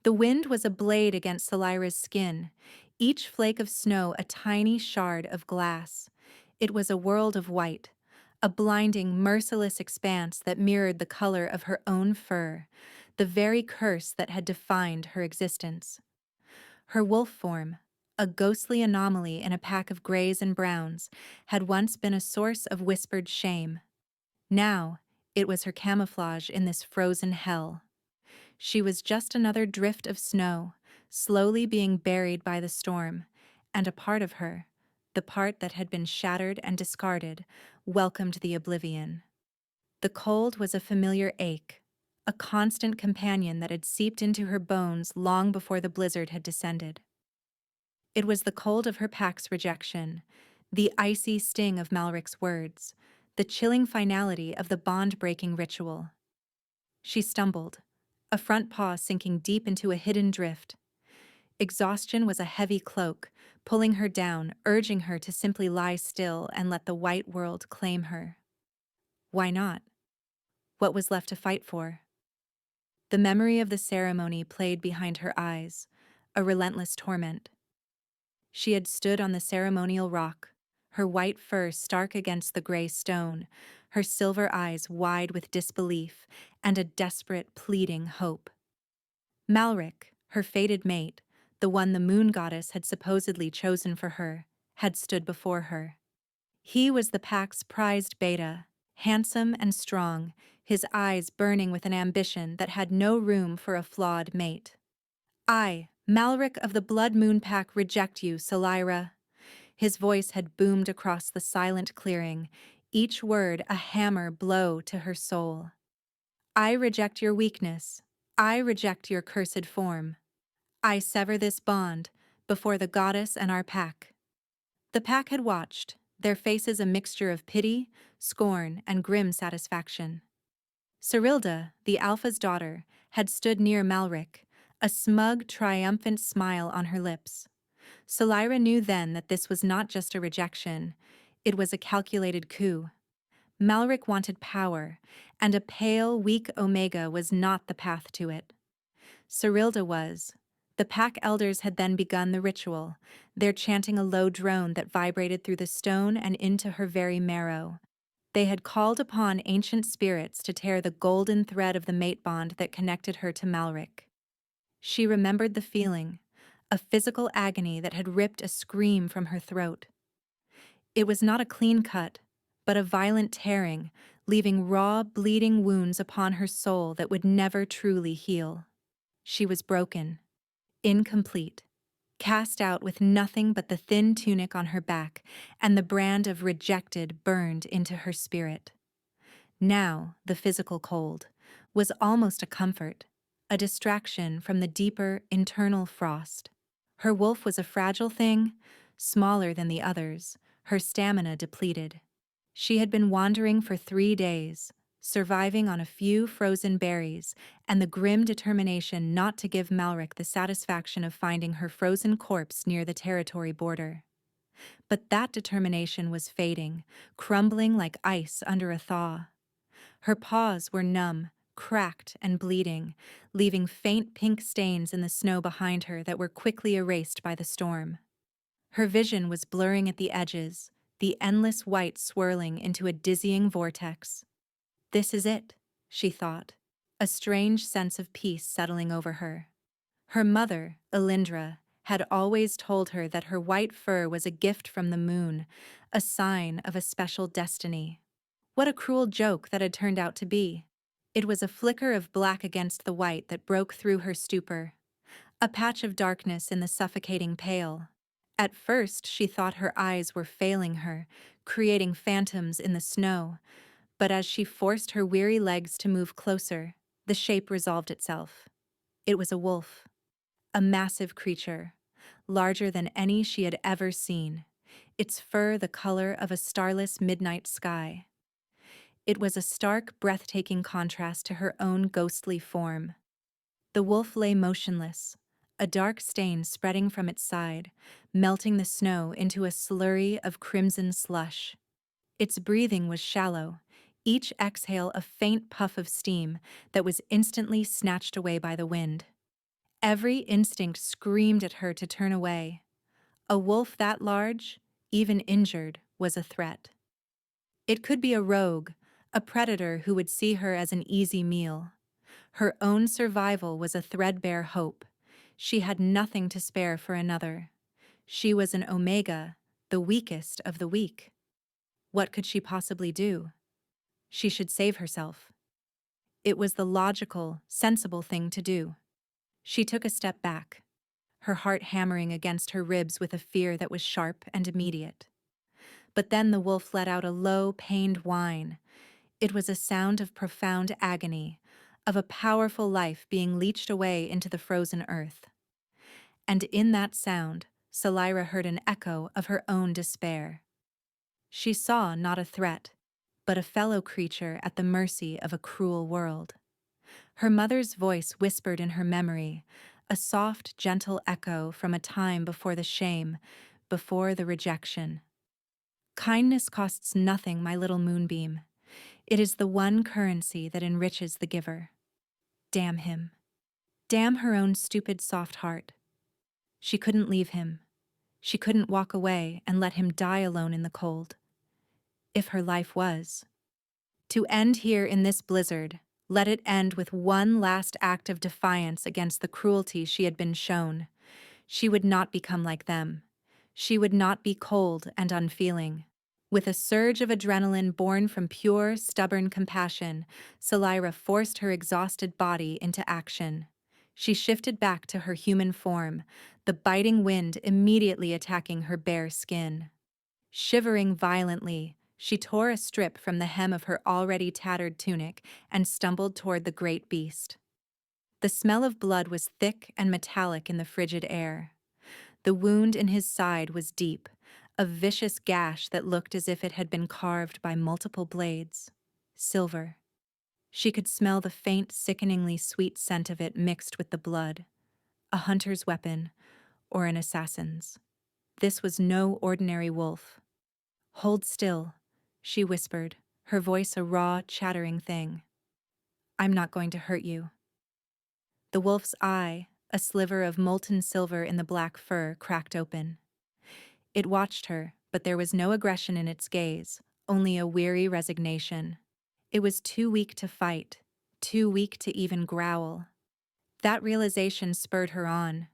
The wind was a blade against Salira's skin, each flake of snow a tiny shard of glass. It was a world of white, a blinding, merciless expanse that mirrored the color of her own fur, the very curse that had defined her existence. Her wolf form, a ghostly anomaly in a pack of grays and browns, had once been a source of whispered shame. Now, it was her camouflage in this frozen hell. She was just another drift of snow, slowly being buried by the storm, and a part of her, the part that had been shattered and discarded, welcomed the oblivion. The cold was a familiar ache, a constant companion that had seeped into her bones long before the blizzard had descended. It was the cold of her pack's rejection, the icy sting of Malric's words, the chilling finality of the bond-breaking ritual. She stumbled, a front paw sinking deep into a hidden drift. Exhaustion was a heavy cloak, pulling her down, urging her to simply lie still and let the white world claim her. Why not? What was left to fight for? The memory of the ceremony played behind her eyes, a relentless torment. She had stood on the ceremonial rock, her white fur stark against the gray stone, her silver eyes wide with disbelief and a desperate, pleading hope. Malric, her fated mate, the one the moon goddess had supposedly chosen for her, had stood before her. He was the pack's prized beta, handsome and strong, his eyes burning with an ambition that had no room for a flawed mate. I, Malric of the Blood Moon Pack, reject you, Salira. His voice had boomed across the silent clearing, each word a hammer blow to her soul. I reject your weakness. I reject your cursed form. I sever this bond before the goddess and our pack. The pack had watched, their faces a mixture of pity, scorn, and grim satisfaction. Cyrilda, the Alpha's daughter, had stood near Malric, a smug, triumphant smile on her lips. Salira knew then that this was not just a rejection, it was a calculated coup. Malric wanted power, and a pale, weak Omega was not the path to it. Cyrilda was. The pack elders had then begun the ritual, their chanting a low drone that vibrated through the stone and into her very marrow. They had called upon ancient spirits to tear the golden thread of the mate bond that connected her to Malric. She remembered the feeling, a physical agony that had ripped a scream from her throat. It was not a clean cut, but a violent tearing, leaving raw, bleeding wounds upon her soul that would never truly heal. She was broken, incomplete, cast out with nothing but the thin tunic on her back, and the brand of rejected burned into her spirit. Now, the physical cold was almost a comfort, a distraction from the deeper, internal frost. Her wolf was a fragile thing, smaller than the others, her stamina depleted. She had been wandering for 3 days, surviving on a few frozen berries, and the grim determination not to give Malric the satisfaction of finding her frozen corpse near the territory border. But that determination was fading, crumbling like ice under a thaw. Her paws were numb, cracked and bleeding, leaving faint pink stains in the snow behind her that were quickly erased by the storm. Her vision was blurring at the edges, the endless white swirling into a dizzying vortex. This is it, she thought, a strange sense of peace settling over her. Her mother, Elindra, had always told her that her white fur was a gift from the moon, a sign of a special destiny. What a cruel joke that had turned out to be. It was a flicker of black against the white that broke through her stupor, a patch of darkness in the suffocating pale. At first, she thought her eyes were failing her, creating phantoms in the snow, but as she forced her weary legs to move closer, the shape resolved itself. It was a wolf, a massive creature, larger than any she had ever seen, its fur the color of a starless midnight sky. It was a stark, breathtaking contrast to her own ghostly form. The wolf lay motionless, a dark stain spreading from its side, melting the snow into a slurry of crimson slush. Its breathing was shallow, each exhale a faint puff of steam that was instantly snatched away by the wind. Every instinct screamed at her to turn away. A wolf that large, even injured, was a threat. It could be a rogue, a predator who would see her as an easy meal. Her own survival was a threadbare hope. She had nothing to spare for another. She was an omega, the weakest of the weak. What could she possibly do? She should save herself. It was the logical, sensible thing to do. She took a step back, her heart hammering against her ribs with a fear that was sharp and immediate. But then the wolf let out a low, pained whine. It was a sound of profound agony, of a powerful life being leached away into the frozen earth. And in that sound, Salira heard an echo of her own despair. She saw not a threat, but a fellow creature at the mercy of a cruel world. Her mother's voice whispered in her memory, a soft, gentle echo from a time before the shame, before the rejection. Kindness costs nothing, my little moonbeam. It is the one currency that enriches the giver. Damn him. Damn her own stupid soft heart. She couldn't leave him. She couldn't walk away and let him die alone in the cold. If her life was to end here in this blizzard, let it end with one last act of defiance against the cruelty she had been shown. She would not become like them. She would not be cold and unfeeling. With a surge of adrenaline born from pure, stubborn compassion, Salira forced her exhausted body into action. She shifted back to her human form, the biting wind immediately attacking her bare skin. Shivering violently, she tore a strip from the hem of her already tattered tunic and stumbled toward the great beast. The smell of blood was thick and metallic in the frigid air. The wound in his side was deep, a vicious gash that looked as if it had been carved by multiple blades. Silver. She could smell the faint, sickeningly sweet scent of it mixed with the blood. A hunter's weapon, or an assassin's. This was no ordinary wolf. "Hold still," she whispered, her voice a raw, chattering thing. "I'm not going to hurt you." The wolf's eye, a sliver of molten silver in the black fur, cracked open. It watched her, but there was no aggression in its gaze, only a weary resignation. It was too weak to fight, too weak to even growl. That realization spurred her on.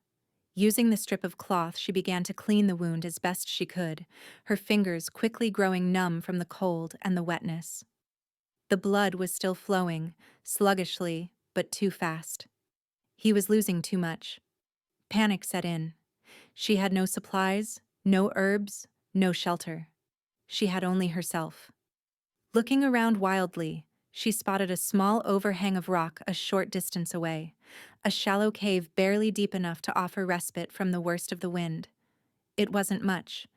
Using the strip of cloth, she began to clean the wound as best she could, her fingers quickly growing numb from the cold and the wetness. The blood was still flowing, sluggishly, but too fast. He was losing too much. Panic set in. She had no supplies, no herbs, no shelter. She had only herself. Looking around wildly, she spotted a small overhang of rock a short distance away, a shallow cave barely deep enough to offer respite from the worst of the wind. It wasn't much,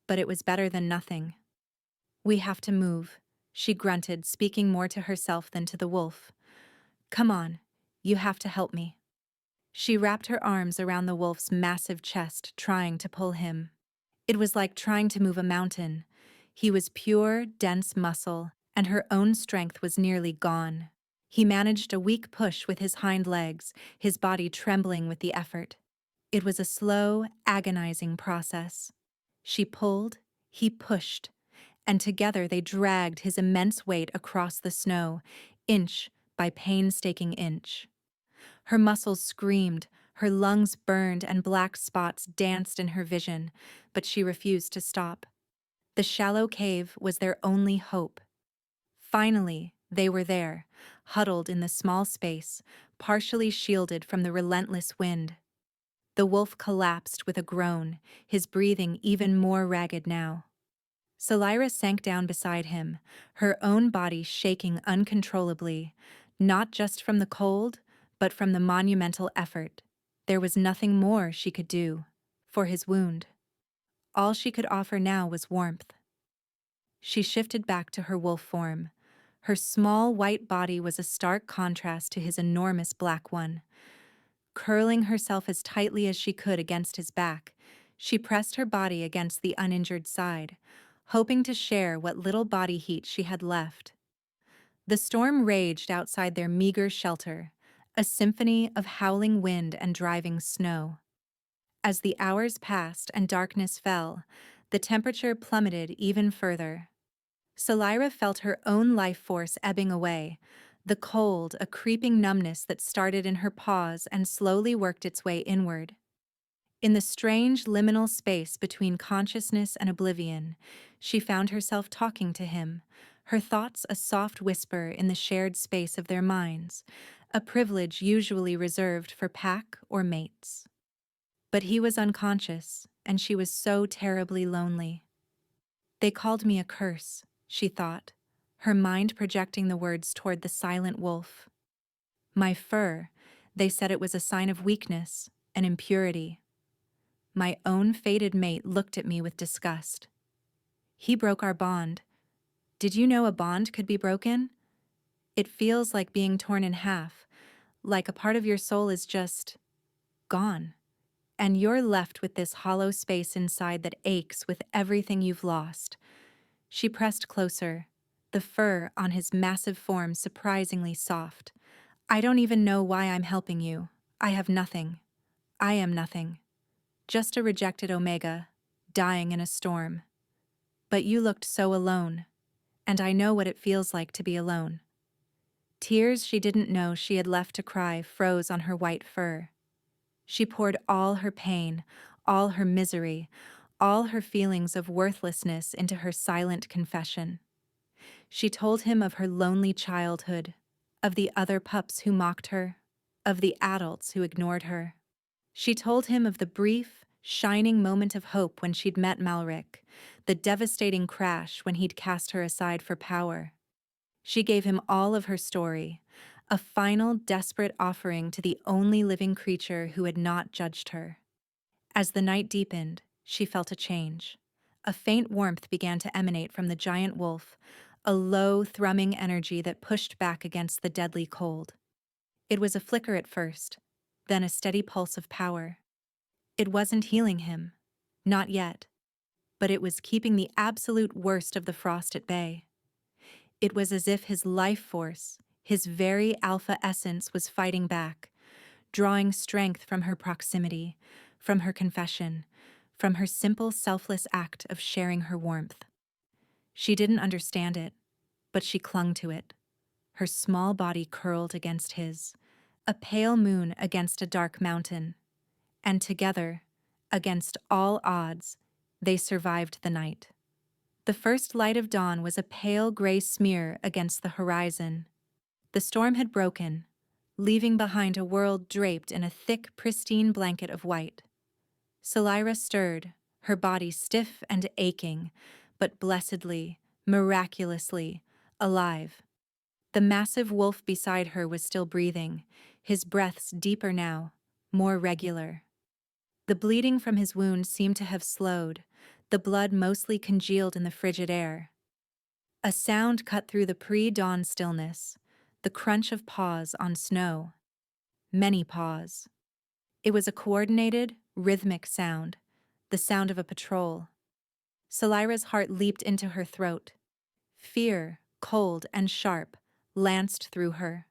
but it was better than nothing. "We have to move," she grunted, speaking more to herself than to the wolf. "Come on, you have to help me." She wrapped her arms around the wolf's massive chest, trying to pull him. It was like trying to move a mountain. He was pure, dense muscle, and her own strength was nearly gone. He managed a weak push with his hind legs, his body trembling with the effort. It was a slow, agonizing process. She pulled, he pushed, and together they dragged his immense weight across the snow, inch by painstaking inch. Her muscles screamed, her lungs burned, and black spots danced in her vision, but she refused to stop. The shallow cave was their only hope. Finally, they were there, huddled in the small space, partially shielded from the relentless wind. The wolf collapsed with a groan, his breathing even more ragged now. Salira sank down beside him, her own body shaking uncontrollably, not just from the cold, but from the monumental effort. There was nothing more she could do for his wound. All she could offer now was warmth. She shifted back to her wolf form. Her small white body was a stark contrast to his enormous black one. Curling herself as tightly as she could against his back, she pressed her body against the uninjured side, hoping to share what little body heat she had left. The storm raged outside their meager shelter, a symphony of howling wind and driving snow. As the hours passed and darkness fell, the temperature plummeted even further. Salira felt her own life force ebbing away, the cold, a creeping numbness that started in her paws and slowly worked its way inward. In the strange liminal space between consciousness and oblivion, she found herself talking to him, her thoughts a soft whisper in the shared space of their minds, a privilege usually reserved for pack or mates. But he was unconscious, and she was so terribly lonely. They called me a curse, she thought, her mind projecting the words toward the silent wolf. My fur, they said it was a sign of weakness and impurity. My own fated mate looked at me with disgust. He broke our bond. Did you know a bond could be broken? It feels like being torn in half, like a part of your soul is just gone. And you're left with this hollow space inside that aches with everything you've lost. She pressed closer, the fur on his massive form surprisingly soft. I don't even know why I'm helping you. I have nothing. I am nothing. Just a rejected Omega, dying in a storm. But you looked so alone, and I know what it feels like to be alone. Tears she didn't know she had left to cry froze on her white fur. She poured all her pain, all her misery, all her feelings of worthlessness into her silent confession. She told him of her lonely childhood, of the other pups who mocked her, of the adults who ignored her. She told him of the brief, shining moment of hope when she'd met Malric, the devastating crash when he'd cast her aside for power. She gave him all of her story, a final, desperate offering to the only living creature who had not judged her. As the night deepened, she felt a change. A faint warmth began to emanate from the giant wolf, a low, thrumming energy that pushed back against the deadly cold. It was a flicker at first, then a steady pulse of power. It wasn't healing him. Not yet. But it was keeping the absolute worst of the frost at bay. It was as if his life force, his very alpha essence, was fighting back, drawing strength from her proximity, from her confession, from her simple, selfless act of sharing her warmth. She didn't understand it, but she clung to it. Her small body curled against his, a pale moon against a dark mountain. And together, against all odds, they survived the night. The first light of dawn was a pale gray smear against the horizon. The storm had broken, leaving behind a world draped in a thick, pristine blanket of white. Salira stirred, her body stiff and aching, but blessedly, miraculously, alive. The massive wolf beside her was still breathing, his breaths deeper now, more regular. The bleeding from his wound seemed to have slowed, the blood mostly congealed in the frigid air. A sound cut through the pre-dawn stillness, the crunch of paws on snow. Many paws. It was a coordinated, rhythmic sound, the sound of a patrol. Salira's heart leaped into her throat. Fear, cold and sharp, lanced through her.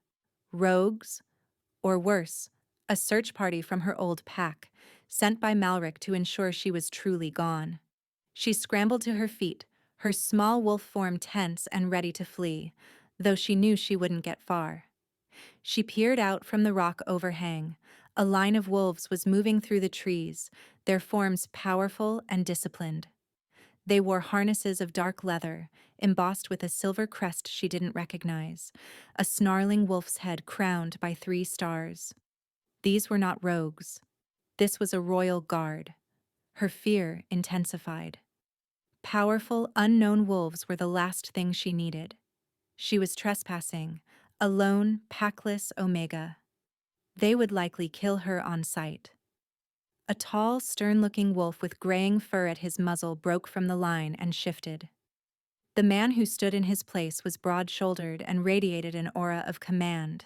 Rogues? Or worse, a search party from her old pack, sent by Malric to ensure she was truly gone. She scrambled to her feet, her small wolf form tense and ready to flee, though she knew she wouldn't get far. She peered out from the rock overhang. A line of wolves was moving through the trees, their forms powerful and disciplined. They wore harnesses of dark leather, embossed with a silver crest she didn't recognize, a snarling wolf's head crowned by 3 stars. These were not rogues. This was a royal guard. Her fear intensified. Powerful, unknown wolves were the last thing she needed. She was trespassing, a lone, packless Omega. They would likely kill her on sight. A tall, stern-looking wolf with graying fur at his muzzle broke from the line and shifted. The man who stood in his place was broad-shouldered and radiated an aura of command.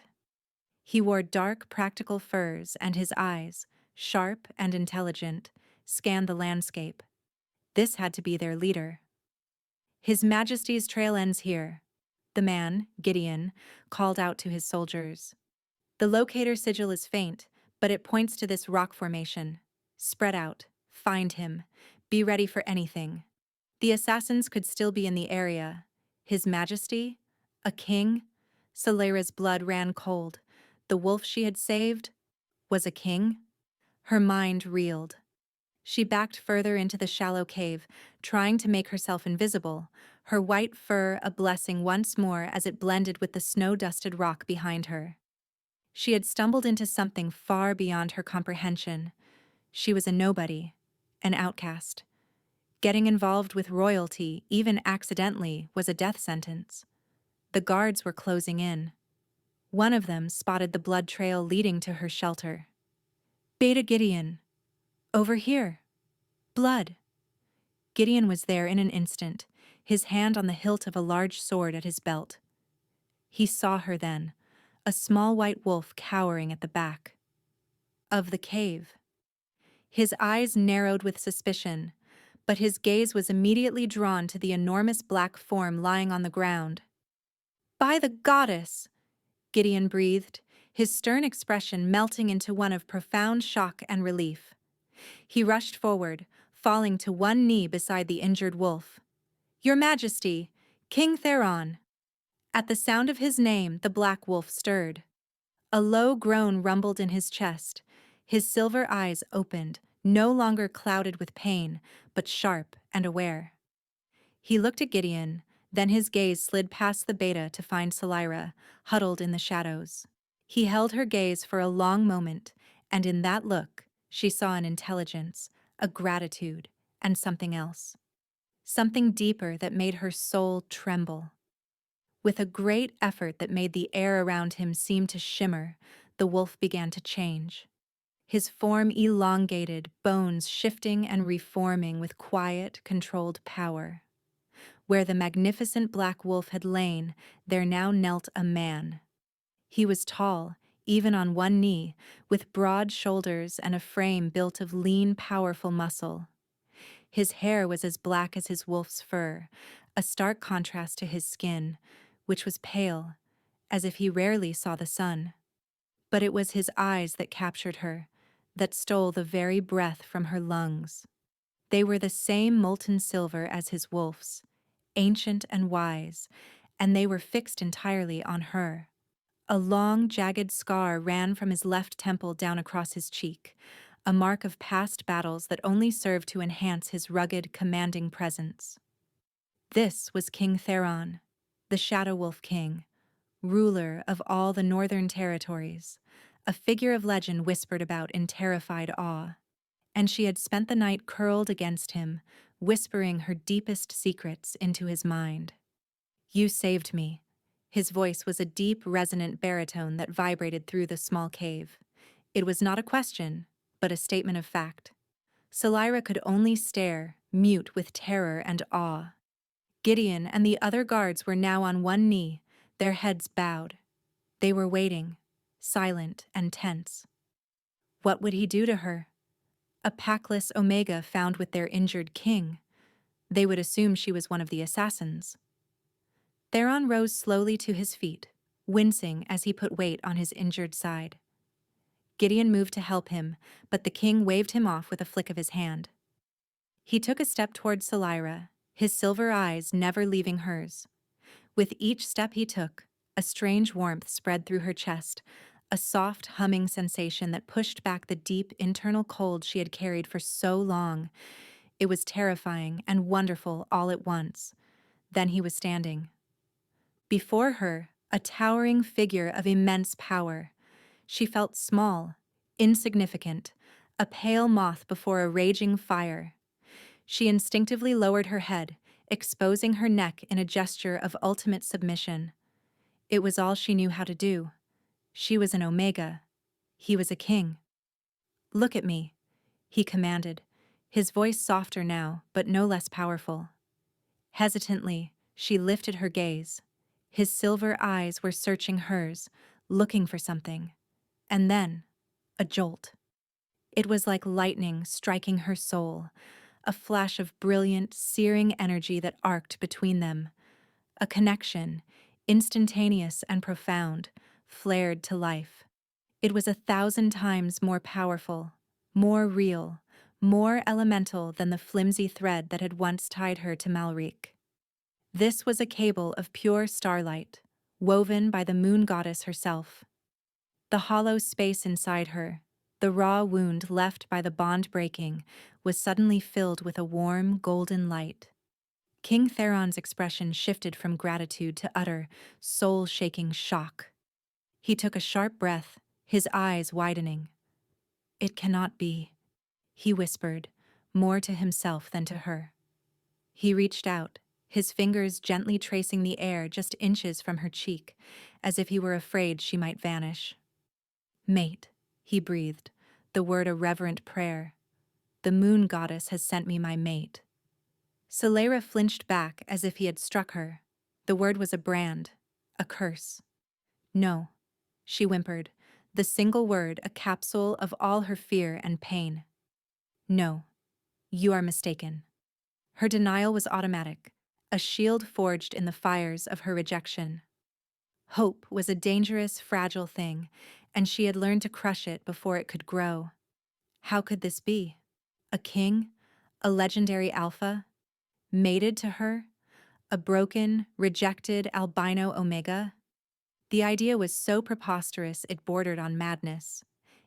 He wore dark, practical furs, and his eyes, sharp and intelligent, scanned the landscape. This had to be their leader. "His Majesty's trail ends here," the man, Gideon, called out to his soldiers. The locator sigil is faint, but it points to this rock formation. Spread out, find him, be ready for anything. The assassins could still be in the area. His Majesty? A king? Solera's blood ran cold. The wolf she had saved was a king? Her mind reeled. She backed further into the shallow cave, trying to make herself invisible, her white fur a blessing once more as it blended with the snow-dusted rock behind her. She had stumbled into something far beyond her comprehension. She was a nobody, an outcast. Getting involved with royalty, even accidentally, was a death sentence. The guards were closing in. One of them spotted the blood trail leading to her shelter. Beta Gideon. Over here. Blood. Gideon was there in an instant, his hand on the hilt of a large sword at his belt. He saw her then, a small white wolf cowering at the back of the cave. His eyes narrowed with suspicion, but his gaze was immediately drawn to the enormous black form lying on the ground. By the goddess! Gideon breathed, his stern expression melting into one of profound shock and relief. He rushed forward, falling to one knee beside the injured wolf. Your Majesty, King Theron! At the sound of his name, the black wolf stirred. A low groan rumbled in his chest. His silver eyes opened, no longer clouded with pain, but sharp and aware. He looked at Gideon, then his gaze slid past the beta to find Solera, huddled in the shadows. He held her gaze for a long moment, and in that look, she saw an intelligence, a gratitude, and something else. Something deeper that made her soul tremble. With a great effort that made the air around him seem to shimmer, the wolf began to change. His form elongated, bones shifting and reforming with quiet, controlled power. Where the magnificent black wolf had lain, there now knelt a man. He was tall, even on one knee, with broad shoulders and a frame built of lean, powerful muscle. His hair was as black as his wolf's fur, a stark contrast to his skin, which was pale, as if he rarely saw the sun. But it was his eyes that captured her, that stole the very breath from her lungs. They were the same molten silver as his wolf's, ancient and wise, and they were fixed entirely on her. A long, jagged scar ran from his left temple down across his cheek, a mark of past battles that only served to enhance his rugged, commanding presence. This was King Theron, the Shadow Wolf King, ruler of all the northern territories, a figure of legend whispered about in terrified awe. And she had spent the night curled against him, whispering her deepest secrets into his mind. You saved me. His voice was a deep, resonant baritone that vibrated through the small cave. It was not a question, but a statement of fact. Solera could only stare, mute with terror and awe. Gideon and the other guards were now on one knee, their heads bowed. They were waiting, silent and tense. What would he do to her? A packless Omega found with their injured king. They would assume she was one of the assassins. Theron rose slowly to his feet, wincing as he put weight on his injured side. Gideon moved to help him, but the king waved him off with a flick of his hand. He took a step toward Solera, his silver eyes never leaving hers. With each step he took, a strange warmth spread through her chest, a soft, humming sensation that pushed back the deep internal cold she had carried for so long. It was terrifying and wonderful all at once. Then he was standing. Before her, a towering figure of immense power. She felt small, insignificant, a pale moth before a raging fire. She instinctively lowered her head, exposing her neck in a gesture of ultimate submission. It was all she knew how to do. She was an Omega. He was a king. Look at me, he commanded, his voice softer now, but no less powerful. Hesitantly, she lifted her gaze. His silver eyes were searching hers, looking for something. And then, a jolt. It was like lightning striking her soul, a flash of brilliant, searing energy that arced between them. A connection, instantaneous and profound, flared to life. It was 1,000 times more powerful, more real, more elemental than the flimsy thread that had once tied her to Malric. This was a cable of pure starlight, woven by the moon goddess herself. The hollow space inside her, the raw wound left by the bond breaking, was suddenly filled with a warm, golden light. King Theron's expression shifted from gratitude to utter, soul-shaking shock. He took a sharp breath, his eyes widening. "It cannot be," he whispered, more to himself than to her. He reached out, his fingers gently tracing the air just inches from her cheek, as if he were afraid she might vanish. "Mate," he breathed, the word a reverent prayer. "The moon goddess has sent me my mate." Solara flinched back as if he had struck her. The word was a brand, a curse. "No," she whimpered, the single word a capsule of all her fear and pain. "No, you are mistaken." Her denial was automatic, a shield forged in the fires of her rejection. Hope was a dangerous, fragile thing, and she had learned to crush it before it could grow. How could this be? A king? A legendary alpha? Mated to her? A broken, rejected albino omega? The idea was so preposterous it bordered on madness.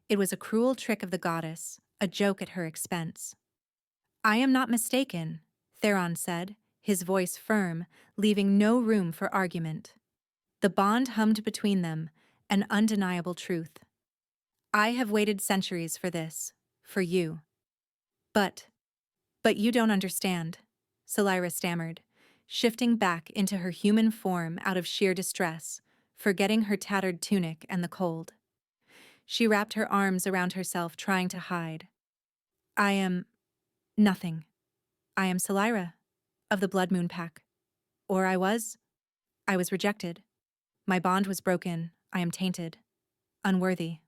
It was a cruel trick of the goddess, a joke at her expense. "I am not mistaken," Theron said, his voice firm, leaving no room for argument. The bond hummed between them, an undeniable truth. "I have waited centuries for this, for you." But you don't understand," Solara stammered, shifting back into her human form out of sheer distress, forgetting her tattered tunic and the cold. She wrapped her arms around herself, trying to hide. "I am nothing. I am Solara, of the Blood Moon Pack. Or I was. I was rejected. My bond was broken. I am tainted. Unworthy."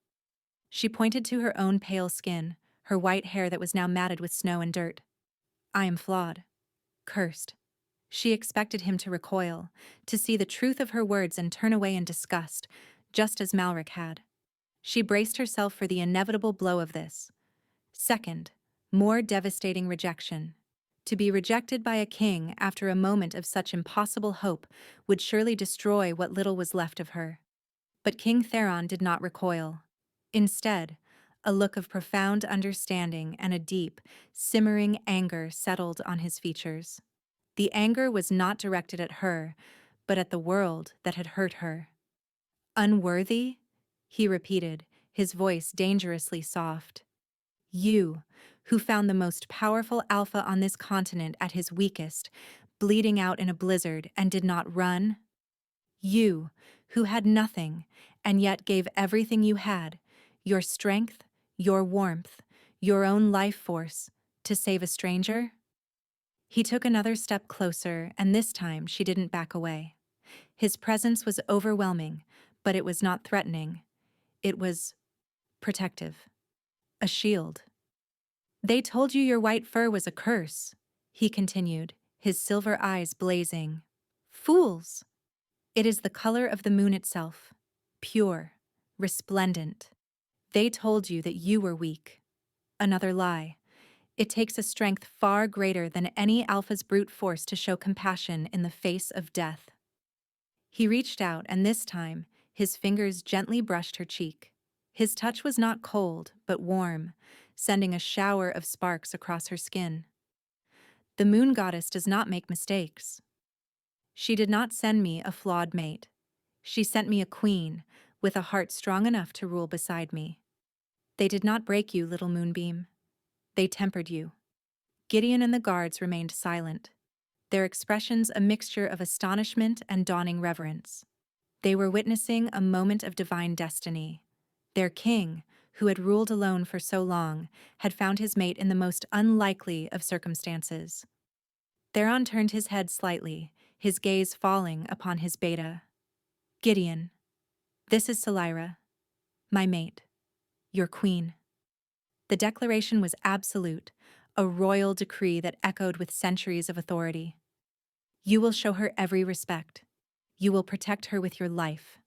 She pointed to her own pale skin, her white hair that was now matted with snow and dirt. "I am flawed. Cursed." She expected him to recoil, to see the truth of her words and turn away in disgust, just as Malric had. She braced herself for the inevitable blow of this. Second, more devastating rejection. To be rejected by a king after a moment of such impossible hope would surely destroy what little was left of her. But King Theron did not recoil. Instead, a look of profound understanding and a deep, simmering anger settled on his features. The anger was not directed at her, but at the world that had hurt her. "Unworthy?" he repeated, his voice dangerously soft. "You, who found the most powerful alpha on this continent at his weakest, bleeding out in a blizzard and did not run? You, who had nothing, and yet gave everything you had, your strength, your warmth, your own life force, to save a stranger?" He took another step closer, and this time she didn't back away. His presence was overwhelming, but it was not threatening. It was protective. A shield. "They told you your white fur was a curse," he continued, his silver eyes blazing. "Fools! It is the color of the moon itself, pure, resplendent. They told you that you were weak. Another lie. It takes a strength far greater than any alpha's brute force to show compassion in the face of death." He reached out, and this time, his fingers gently brushed her cheek. His touch was not cold, but warm, sending a shower of sparks across her skin. "The moon goddess does not make mistakes. She did not send me a flawed mate. She sent me a queen, with a heart strong enough to rule beside me. They did not break you, little moonbeam. They tempered you." Gideon and the guards remained silent, their expressions a mixture of astonishment and dawning reverence. They were witnessing a moment of divine destiny. Their king, who had ruled alone for so long, had found his mate in the most unlikely of circumstances. Theron turned his head slightly, his gaze falling upon his beta. "Gideon, this is Solara, my mate, your queen." The declaration was absolute, a royal decree that echoed with centuries of authority. "You will show her every respect. You will protect her with your life.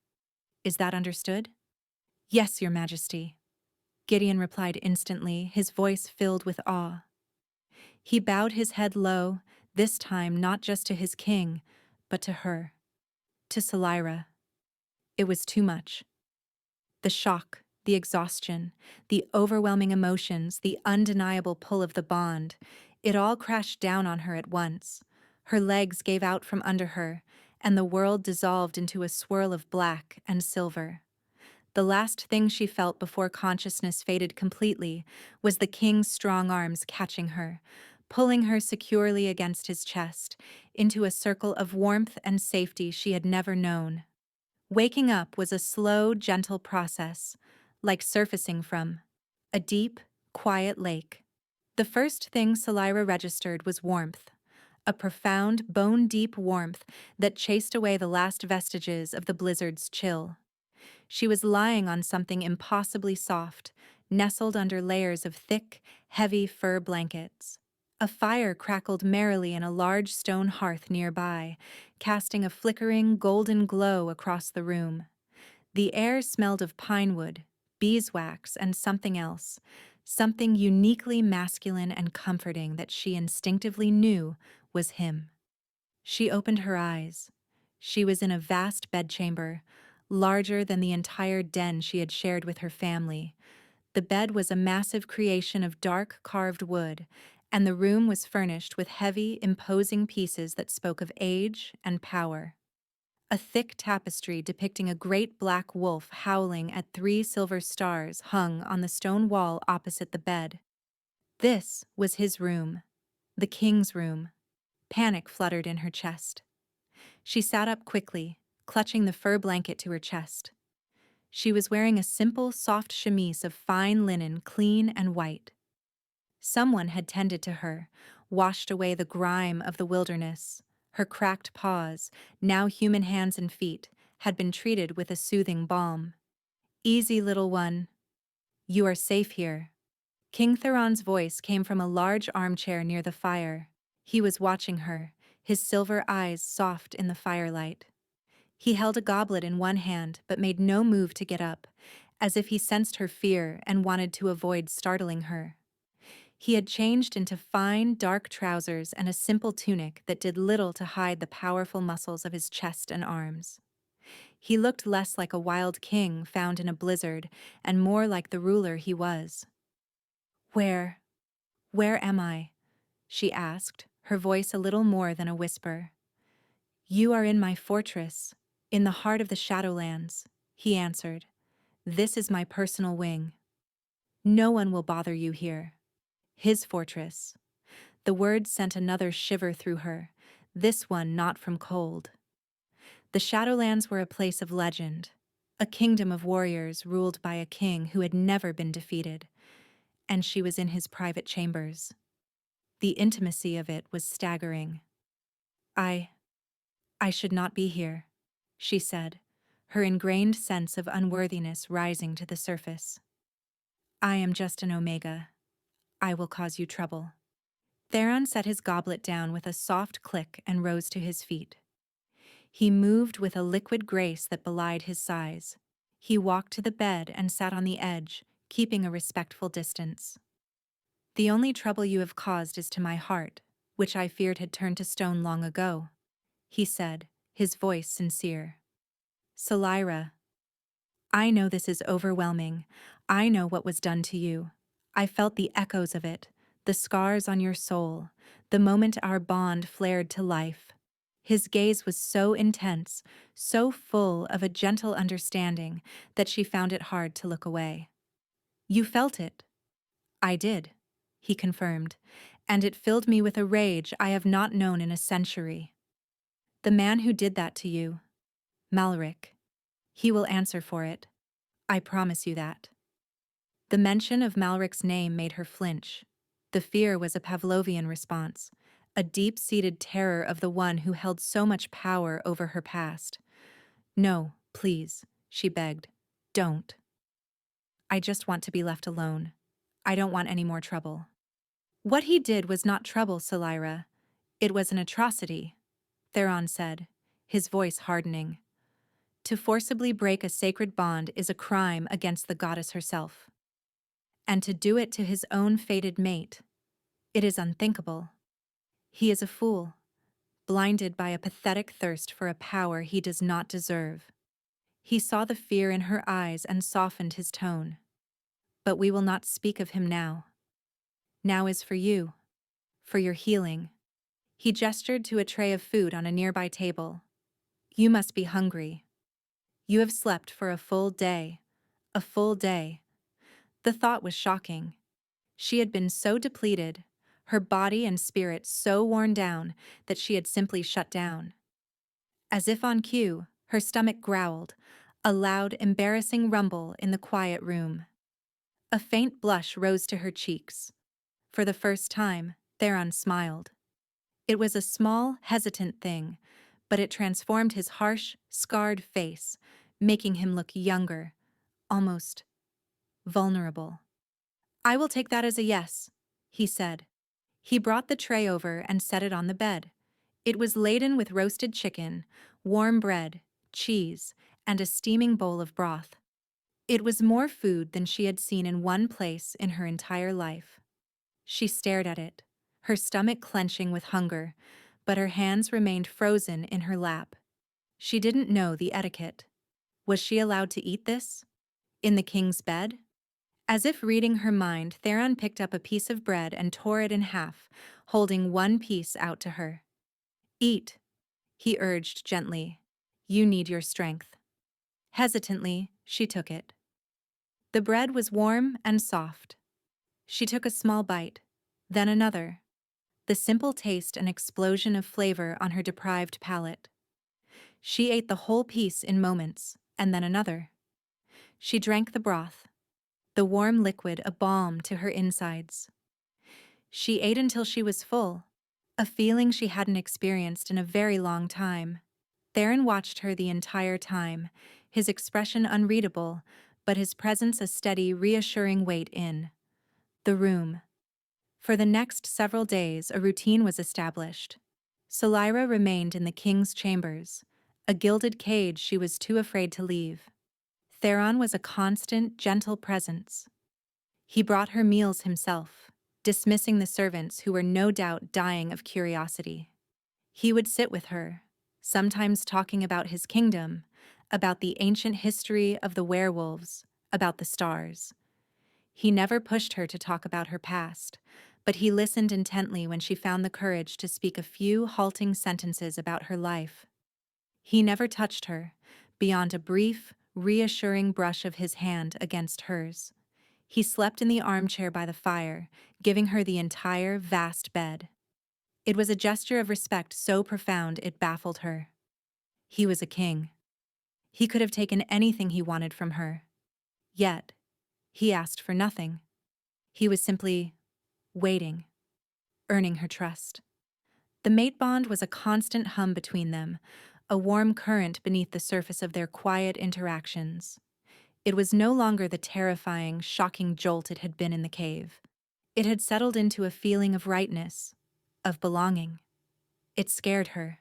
Is that understood?" Yes, Your Majesty. Gideon replied instantly, his voice filled with awe. He bowed his head low, this time not just to his king, but to her, to Selira. It was too much. The shock, the exhaustion, the overwhelming emotions, the undeniable pull of the bond, it all crashed down on her at once. Her legs gave out from under her, and the world dissolved into a swirl of black and silver. The last thing she felt before consciousness faded completely was the king's strong arms catching her, pulling her securely against his chest, into a circle of warmth and safety she had never known. Waking up was a slow, gentle process, like surfacing from a deep, quiet lake. The first thing Selira registered was warmth, a profound, bone-deep warmth that chased away the last vestiges of the blizzard's chill. She was lying on something impossibly soft, nestled under layers of thick, heavy fur blankets. A fire crackled merrily in a large stone hearth nearby, casting a flickering, golden glow across the room. The air smelled of pine wood, beeswax, and something else, something uniquely masculine and comforting that she instinctively knew was him. She opened her eyes. She was in a vast bedchamber, larger than the entire den she had shared with her family. The bed was a massive creation of dark carved wood, and the room was furnished with heavy, imposing pieces that spoke of age and power. A thick tapestry depicting a great black wolf howling at 3 silver stars hung on the stone wall opposite the bed. This was his room, the king's room. Panic fluttered in her chest. She sat up quickly, clutching the fur blanket to her chest. She was wearing a simple, soft chemise of fine linen, clean and white. Someone had tended to her, washed away the grime of the wilderness. Her cracked paws, now human hands and feet, had been treated with a soothing balm. Easy, little one. You are safe here. King Theron's voice came from a large armchair near the fire. He was watching her, his silver eyes soft in the firelight. He held a goblet in one hand but made no move to get up, as if he sensed her fear and wanted to avoid startling her. He had changed into fine, dark trousers and a simple tunic that did little to hide the powerful muscles of his chest and arms. He looked less like a wild king found in a blizzard and more like the ruler he was. Where am I?" she asked, her voice a little more than a whisper. "You are in my fortress, in the heart of the Shadowlands," he answered. "This is my personal wing. No one will bother you here. His fortress." The words sent another shiver through her, this one not from cold. The Shadowlands were a place of legend, a kingdom of warriors ruled by a king who had never been defeated, and she was in his private chambers. The intimacy of it was staggering. I should not be here," she said, her ingrained sense of unworthiness rising to the surface. "I am just an Omega. I will cause you trouble." Theron set his goblet down with a soft click and rose to his feet. He moved with a liquid grace that belied his size. He walked to the bed and sat on the edge, keeping a respectful distance. "The only trouble you have caused is to my heart, which I feared had turned to stone long ago," he said, his voice sincere. "Selira, I know this is overwhelming. I know what was done to you. I felt the echoes of it, the scars on your soul, the moment our bond flared to life." His gaze was so intense, so full of a gentle understanding, that she found it hard to look away. "You felt it?" "I did," he confirmed, "and it filled me with a rage I have not known in a century. The man who did that to you, Malric, he will answer for it. I promise you that." The mention of Malric's name made her flinch. The fear was a Pavlovian response, a deep-seated terror of the one who held so much power over her past. "No, please," she begged. "Don't. I just want to be left alone. I don't want any more trouble." "What he did was not trouble, Selira. It was an atrocity," Theron said, his voice hardening. To forcibly break a sacred bond is a crime against the goddess herself. And to do it to his own fated mate, it is unthinkable. He is a fool, blinded by a pathetic thirst for a power he does not deserve. He saw the fear in her eyes and softened his tone. But we will not speak of him now. Now is for you, for your healing. He gestured to a tray of food on a nearby table. You must be hungry. You have slept for a full day. A full day. The thought was shocking. She had been so depleted, her body and spirit so worn down that she had simply shut down. As if on cue, her stomach growled, a loud, embarrassing rumble in the quiet room. A faint blush rose to her cheeks. For the first time, Theron smiled. It was a small, hesitant thing, but it transformed his harsh, scarred face, making him look younger, almost vulnerable. I will take that as a yes, he said. He brought the tray over and set it on the bed. It was laden with roasted chicken, warm bread, cheese, and a steaming bowl of broth. It was more food than she had seen in one place in her entire life. She stared at it, her stomach clenching with hunger, but her hands remained frozen in her lap. She didn't know the etiquette. Was she allowed to eat this? In the king's bed? As if reading her mind, Theron picked up a piece of bread and tore it in half, holding one piece out to her. Eat, he urged gently. You need your strength. Hesitantly, she took it. The bread was warm and soft. She took a small bite, then another. The simple taste an explosion of flavor on her deprived palate. She ate the whole piece in moments, and then another. She drank the broth, the warm liquid a balm to her insides. She ate until she was full, a feeling she hadn't experienced in a very long time. Theron watched her the entire time, his expression unreadable, but his presence a steady, reassuring weight in the room. For the next several days, a routine was established. Solira remained in the king's chambers, a gilded cage she was too afraid to leave. Theron was a constant, gentle presence. He brought her meals himself, dismissing the servants who were no doubt dying of curiosity. He would sit with her, sometimes talking about his kingdom, about the ancient history of the werewolves, about the stars. He never pushed her to talk about her past, but he listened intently when she found the courage to speak a few halting sentences about her life. He never touched her, beyond a brief, reassuring brush of his hand against hers. He slept in the armchair by the fire, giving her the entire, vast bed. It was a gesture of respect so profound it baffled her. He was a king. He could have taken anything he wanted from her. Yet, he asked for nothing. He was simply waiting, earning her trust. The mate bond was a constant hum between them, a warm current beneath the surface of their quiet interactions. It was no longer the terrifying, shocking jolt it had been in the cave. It had settled into a feeling of rightness, of belonging. It scared her.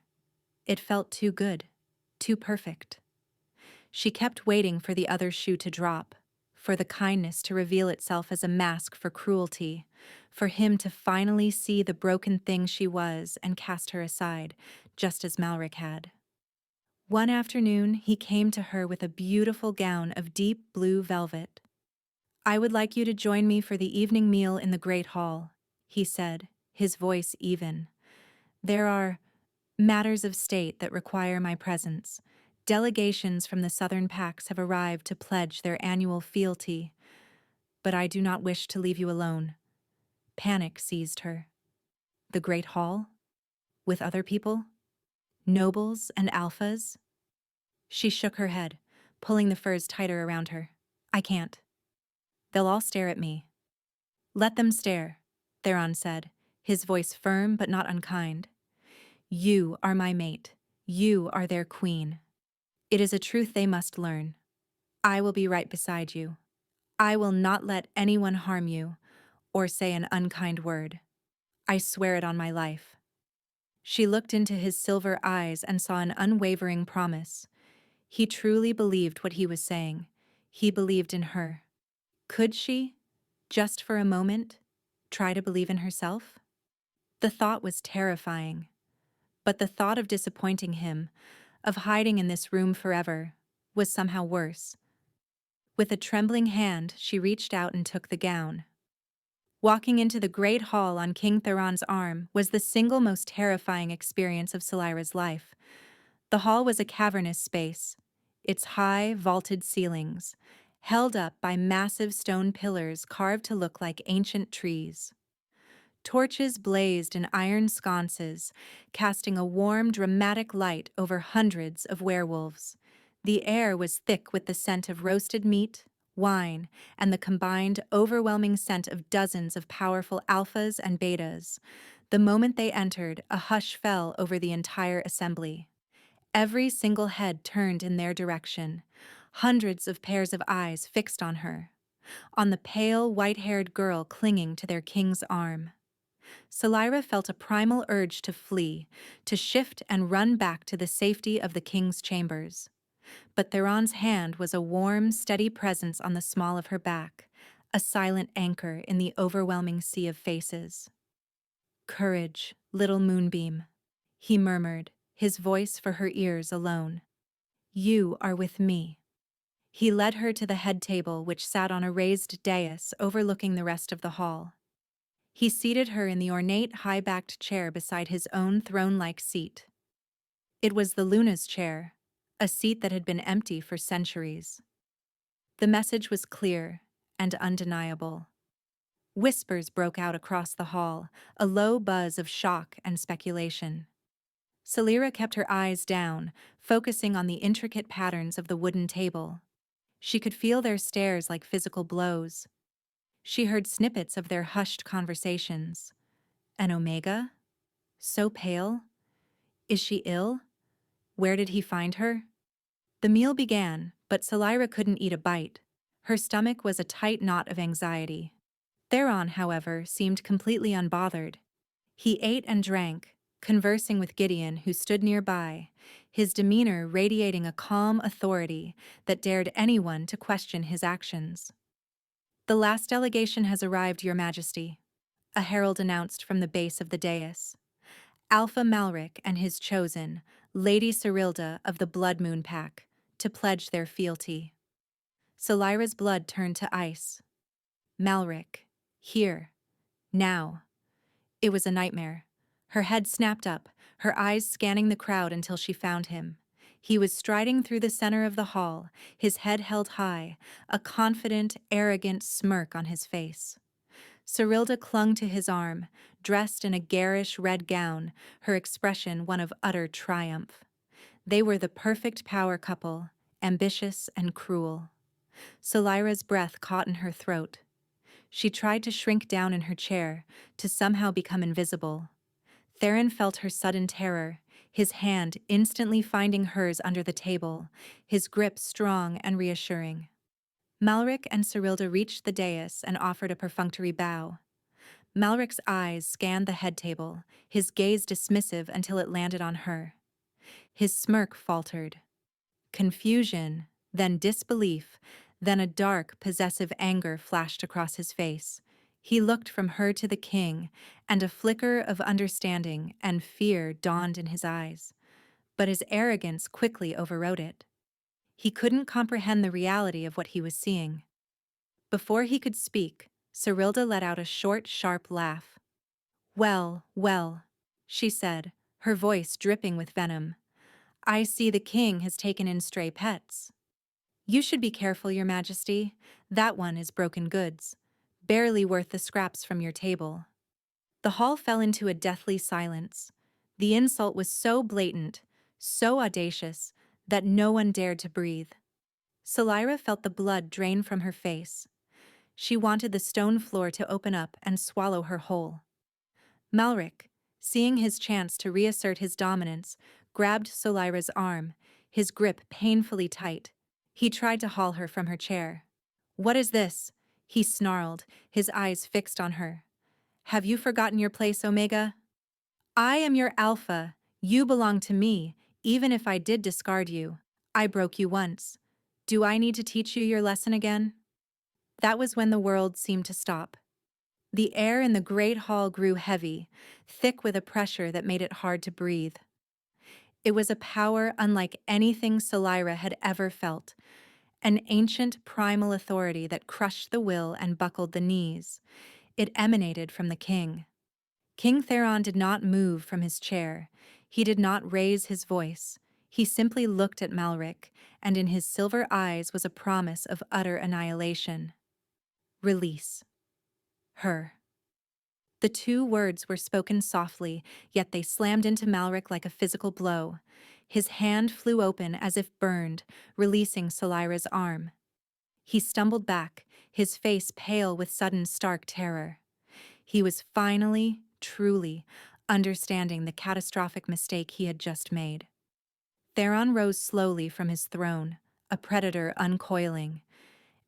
It felt too good, too perfect. She kept waiting for the other shoe to drop, for the kindness to reveal itself as a mask for cruelty, for him to finally see the broken thing she was and cast her aside, just as Malric had. One afternoon, he came to her with a beautiful gown of deep blue velvet. I would like you to join me for the evening meal in the Great Hall, he said, his voice even. There are matters of state that require my presence. Delegations from the southern packs have arrived to pledge their annual fealty, but I do not wish to leave you alone. Panic seized her. The Great Hall? With other people? Nobles and alphas? She shook her head, pulling the furs tighter around her. I can't. They'll all stare at me. Let them stare, Theron said, his voice firm but not unkind. You are my mate. You are their queen. It is a truth they must learn. I will be right beside you. I will not let anyone harm you or say an unkind word. I swear it on my life. She looked into his silver eyes and saw an unwavering promise. He truly believed what he was saying. He believed in her. Could she, just for a moment, try to believe in herself? The thought was terrifying. But the thought of disappointing him, of hiding in this room forever, was somehow worse. With a trembling hand, she reached out and took the gown. Walking into the great hall on King Theron's arm was the single most terrifying experience of Selira's life. The hall was a cavernous space, its high, vaulted ceilings, held up by massive stone pillars carved to look like ancient trees. Torches blazed in iron sconces, casting a warm, dramatic light over hundreds of werewolves. The air was thick with the scent of roasted meat, wine, and the combined, overwhelming scent of dozens of powerful alphas and betas. The moment they entered, a hush fell over the entire assembly. Every single head turned in their direction, hundreds of pairs of eyes fixed on her, on the pale, white-haired girl clinging to their king's arm. Selira felt a primal urge to flee, to shift and run back to the safety of the king's chambers. But Theron's hand was a warm, steady presence on the small of her back, a silent anchor in the overwhelming sea of faces. "Courage, little moonbeam," he murmured, his voice for her ears alone. "You are with me." He led her to the head table, which sat on a raised dais overlooking the rest of the hall. He seated her in the ornate, high-backed chair beside his own throne-like seat. It was the Luna's chair, a seat that had been empty for centuries. The message was clear and undeniable. Whispers broke out across the hall, a low buzz of shock and speculation. Selira kept her eyes down, focusing on the intricate patterns of the wooden table. She could feel their stares like physical blows. She heard snippets of their hushed conversations. An Omega? So pale? Is she ill? Where did he find her? The meal began, but Selira couldn't eat a bite. Her stomach was a tight knot of anxiety. Theron, however, seemed completely unbothered. He ate and drank, conversing with Gideon, who stood nearby, his demeanor radiating a calm authority that dared anyone to question his actions. "The last delegation has arrived, Your Majesty," a herald announced from the base of the dais. "Alpha Malric and his chosen, Lady Cyrilda of the Blood Moon Pack, to pledge their fealty." Selira's blood turned to ice. Malric. Here. Now. It was a nightmare. Her head snapped up, her eyes scanning the crowd until she found him. He was striding through the center of the hall, his head held high, a confident, arrogant smirk on his face. Cyrilda clung to his arm, dressed in a garish red gown, her expression one of utter triumph. They were the perfect power couple, ambitious and cruel. Selira's breath caught in her throat. She tried to shrink down in her chair, to somehow become invisible. Theron felt her sudden terror, his hand instantly finding hers under the table, his grip strong and reassuring. Malric and Cyrilda reached the dais and offered a perfunctory bow. Malric's eyes scanned the head table, his gaze dismissive until it landed on her. His smirk faltered. Confusion, then disbelief, then a dark, possessive anger flashed across his face. He looked from her to the king, and a flicker of understanding and fear dawned in his eyes. But his arrogance quickly overrode it. He couldn't comprehend the reality of what he was seeing. Before he could speak, Cyrilda let out a short, sharp laugh. "Well, well," she said, her voice dripping with venom. "I see the king has taken in stray pets. You should be careful, Your Majesty. That one is broken goods, barely worth the scraps from your table." The hall fell into a deathly silence. The insult was so blatant, so audacious, that no one dared to breathe. Selira felt the blood drain from her face. She wanted the stone floor to open up and swallow her whole. Malric, seeing his chance to reassert his dominance, grabbed Selira's arm, his grip painfully tight. He tried to haul her from her chair. "What is this?" he snarled, his eyes fixed on her. "Have you forgotten your place, Omega? I am your alpha. You belong to me, even if I did discard you. I broke you once. Do I need to teach you your lesson again? That was when the world seemed to stop. The air in the great hall grew heavy, thick with a pressure that made it hard to breathe. It was a power unlike anything Selira had ever felt, an ancient primal authority that crushed the will and buckled the knees. It emanated from the king. King Theron did not move from his chair. He did not raise his voice. He simply looked at Malric, and in his silver eyes was a promise of utter annihilation. Release her. The two words were spoken softly, yet they slammed into Malric like a physical blow. His hand flew open as if burned, releasing Selira's arm. He stumbled back, his face pale with sudden stark terror. He was finally, truly, understanding the catastrophic mistake he had just made. Theron rose slowly from his throne, a predator uncoiling.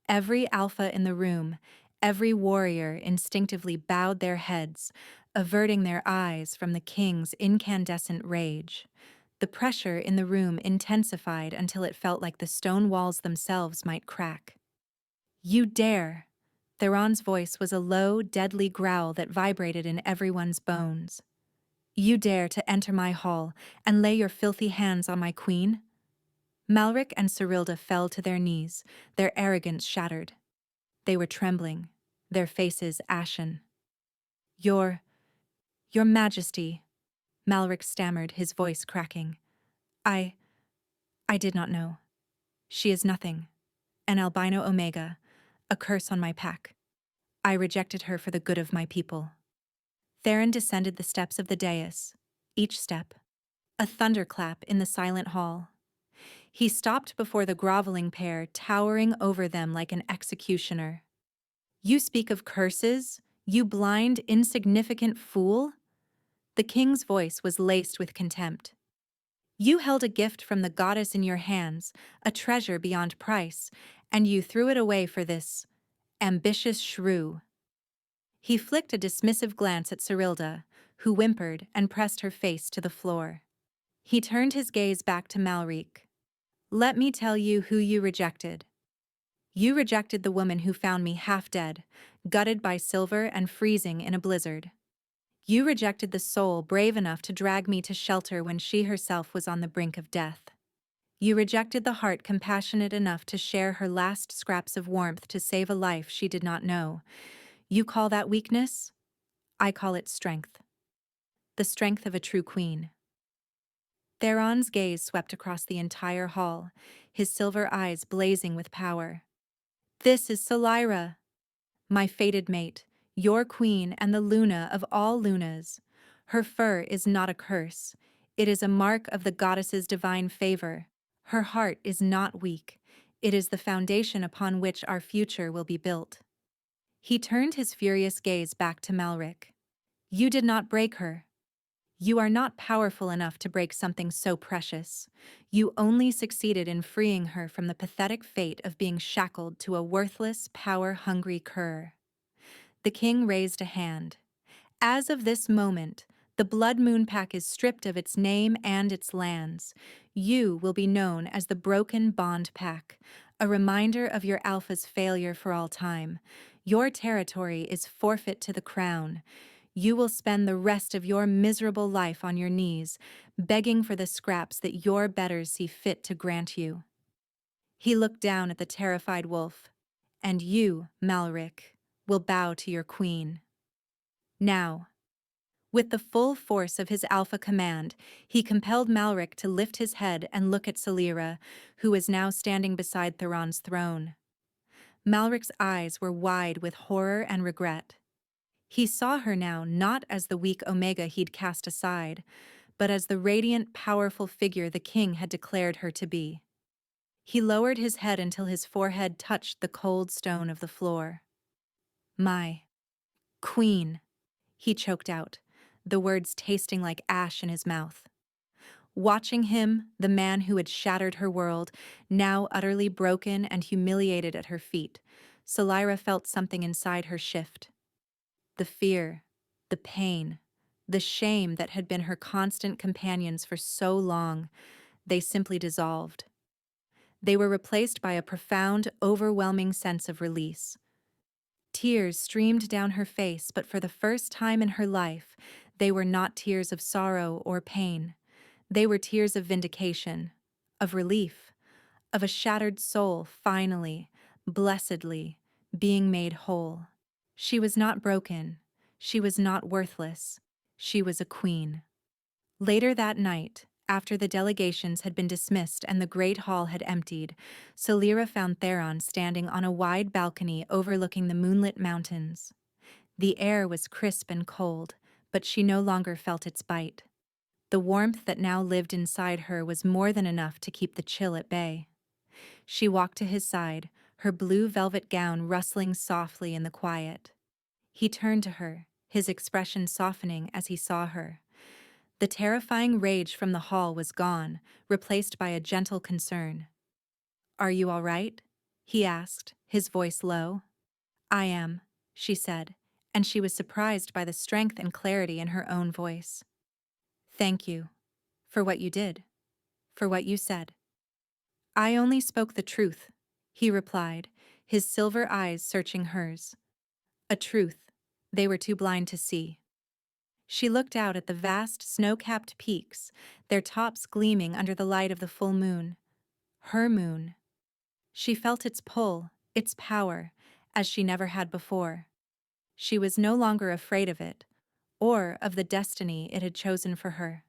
Every alpha in the room, every warrior instinctively bowed their heads, averting their eyes from the king's incandescent rage. The pressure in the room intensified until it felt like the stone walls themselves might crack. "You dare!" Theron's voice was a low, deadly growl that vibrated in everyone's bones. "You dare to enter my hall and lay your filthy hands on my queen?" Malric and Cyrilda fell to their knees, their arrogance shattered. They were trembling, their faces ashen. Your Majesty," Malric stammered, his voice cracking. I did not know. She is nothing. An albino Omega, a curse on my pack. I rejected her for the good of my people." Theron descended the steps of the dais, each step a thunderclap in the silent hall. He stopped before the groveling pair, towering over them like an executioner. "You speak of curses, you blind, insignificant fool?" The king's voice was laced with contempt. "You held a gift from the goddess in your hands, a treasure beyond price, and you threw it away for this ambitious shrew." He flicked a dismissive glance at Cyrilda, who whimpered and pressed her face to the floor. He turned his gaze back to Malric. "Let me tell you who you rejected. You rejected the woman who found me half dead, gutted by silver and freezing in a blizzard. You rejected the soul brave enough to drag me to shelter when she herself was on the brink of death. You rejected the heart compassionate enough to share her last scraps of warmth to save a life she did not know. You call that weakness? I call it strength. The strength of a true queen." Theron's gaze swept across the entire hall, his silver eyes blazing with power. "This is Selira, my fated mate, your queen and the Luna of all Lunas. Her fur is not a curse. It is a mark of the goddess's divine favor. Her heart is not weak. It is the foundation upon which our future will be built." He turned his furious gaze back to Malric. "You did not break her. You are not powerful enough to break something so precious. You only succeeded in freeing her from the pathetic fate of being shackled to a worthless, power-hungry cur." The king raised a hand. "As of this moment, the Blood Moon Pack is stripped of its name and its lands. You will be known as the Broken Bond Pack, a reminder of your alpha's failure for all time. Your territory is forfeit to the crown. You will spend the rest of your miserable life on your knees, begging for the scraps that your betters see fit to grant you." He looked down at the terrified wolf. "And you, Malric, will bow to your queen." Now, with the full force of his alpha command, he compelled Malric to lift his head and look at Selira, who was now standing beside Theron's throne. Malric's eyes were wide with horror and regret. He saw her now not as the weak Omega he'd cast aside, but as the radiant, powerful figure the king had declared her to be. He lowered his head until his forehead touched the cold stone of the floor. "My queen," he choked out, the words tasting like ash in his mouth. Watching him, the man who had shattered her world, now utterly broken and humiliated at her feet, Selira felt something inside her shift. The fear, the pain, the shame that had been her constant companions for so long, they simply dissolved. They were replaced by a profound, overwhelming sense of release. Tears streamed down her face, but for the first time in her life, they were not tears of sorrow or pain. They were tears of vindication, of relief, of a shattered soul finally, blessedly, being made whole. She was not broken. She was not worthless. She was a queen. Later that night, after the delegations had been dismissed and the great hall had emptied, Salira found Theron standing on a wide balcony overlooking the moonlit mountains. The air was crisp and cold, but she no longer felt its bite. The warmth that now lived inside her was more than enough to keep the chill at bay. She walked to his side, her blue velvet gown rustling softly in the quiet. He turned to her, his expression softening as he saw her. The terrifying rage from the hall was gone, replaced by a gentle concern. "Are you all right?" he asked, his voice low. "I am," she said, and she was surprised by the strength and clarity in her own voice. "Thank you. For what you did. For what you said." "I only spoke the truth," he replied, his silver eyes searching hers. A truth they were too blind to see. She looked out at the vast snow-capped peaks, their tops gleaming under the light of the full moon. Her moon. She felt its pull, its power, as she never had before. She was no longer afraid of it, or of the destiny it had chosen for her.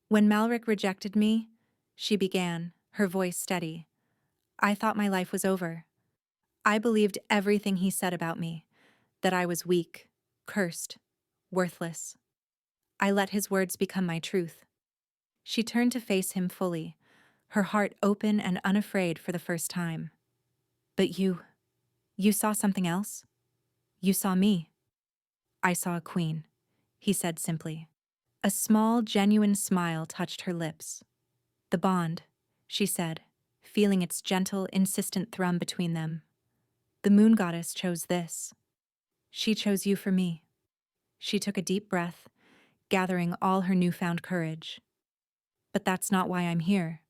"When Malric rejected me," she began, her voice steady, "I thought my life was over. I believed everything he said about me, that I was weak, cursed, worthless. I let his words become my truth." She turned to face him fully, her heart open and unafraid for the first time. "But you saw something else? You saw me." "I saw a queen," he said simply. A small, genuine smile touched her lips. "The bond," she said, feeling its gentle, insistent thrum between them. "The moon goddess chose this. She chose you for me." She took a deep breath, gathering all her newfound courage. "But that's not why I'm here."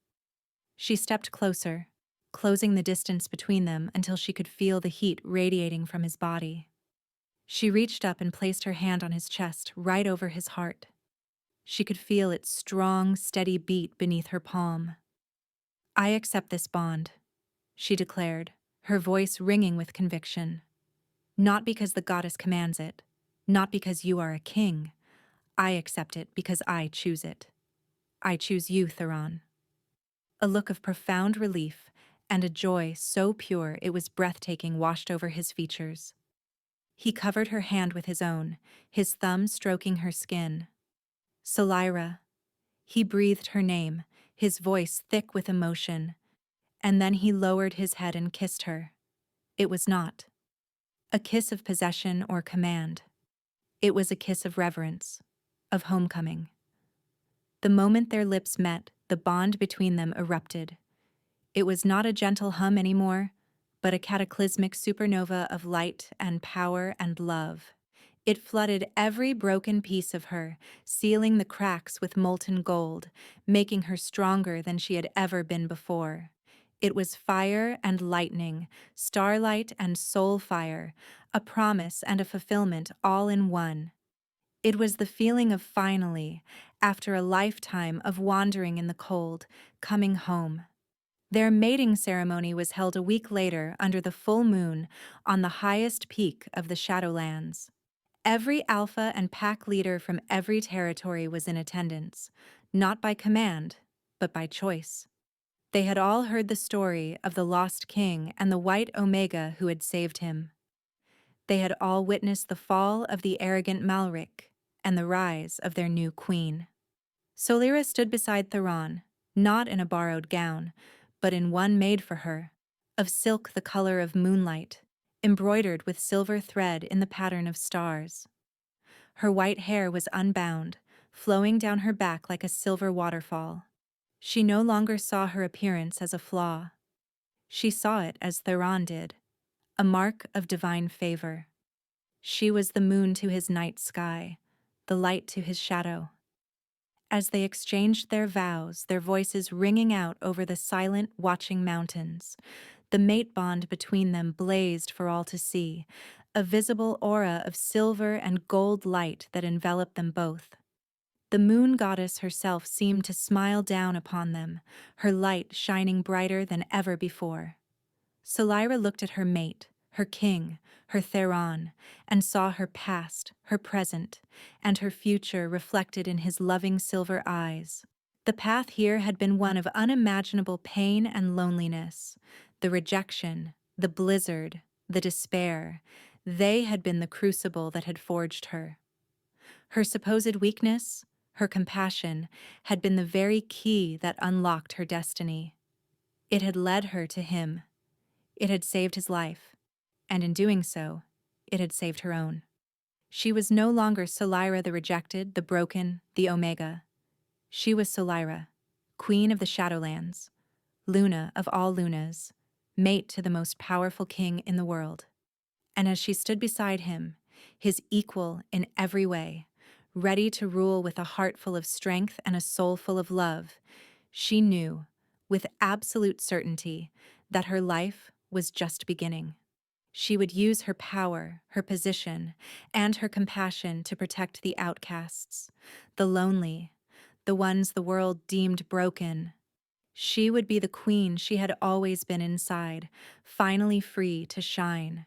She stepped closer, closing the distance between them until she could feel the heat radiating from his body. She reached up and placed her hand on his chest, right over his heart. She could feel its strong, steady beat beneath her palm. "I accept this bond," she declared, her voice ringing with conviction. "Not because the goddess commands it, not because you are a king. I accept it because I choose it. I choose you, Theron." A look of profound relief and a joy so pure it was breathtaking washed over his features. He covered her hand with his own, his thumb stroking her skin. "Salira." He breathed her name, his voice thick with emotion, and then he lowered his head and kissed her. It was not a kiss of possession or command. It was a kiss of reverence, of homecoming. The moment their lips met, the bond between them erupted. It was not a gentle hum anymore, but a cataclysmic supernova of light and power and love. It flooded every broken piece of her, sealing the cracks with molten gold, making her stronger than she had ever been before. It was fire and lightning, starlight and soul fire, a promise and a fulfillment all in one. It was the feeling of finally, after a lifetime of wandering in the cold, coming home. Their mating ceremony was held a week later under the full moon on the highest peak of the Shadowlands. Every alpha and pack leader from every territory was in attendance, not by command, but by choice. They had all heard the story of the lost king and the white Omega who had saved him. They had all witnessed the fall of the arrogant Malric and the rise of their new queen. Solira stood beside Theron, not in a borrowed gown, but in one made for her, of silk the color of moonlight, embroidered with silver thread in the pattern of stars. Her white hair was unbound, flowing down her back like a silver waterfall. She no longer saw her appearance as a flaw. She saw it as Theron did, a mark of divine favor. She was the moon to his night sky, the light to his shadow. As they exchanged their vows, their voices ringing out over the silent, watching mountains, the mate bond between them blazed for all to see, a visible aura of silver and gold light that enveloped them both. The moon goddess herself seemed to smile down upon them, her light shining brighter than ever before. Solyra looked at her mate, her king, her Theron, and saw her past, her present, and her future reflected in his loving silver eyes. The path here had been one of unimaginable pain and loneliness. The rejection, the blizzard, the despair, they had been the crucible that had forged her. Her supposed weakness, her compassion, had been the very key that unlocked her destiny. It had led her to him. It had saved his life, and in doing so, it had saved her own. She was no longer Solyra the rejected, the broken, the Omega. She was Solyra, queen of the Shadowlands, Luna of all Lunas, mate to the most powerful king in the world. And as she stood beside him, his equal in every way, ready to rule with a heart full of strength and a soul full of love, she knew, with absolute certainty, that her life was just beginning. She would use her power, her position, and her compassion to protect the outcasts, the lonely, the ones the world deemed broken. She would be the queen she had always been inside, finally free to shine.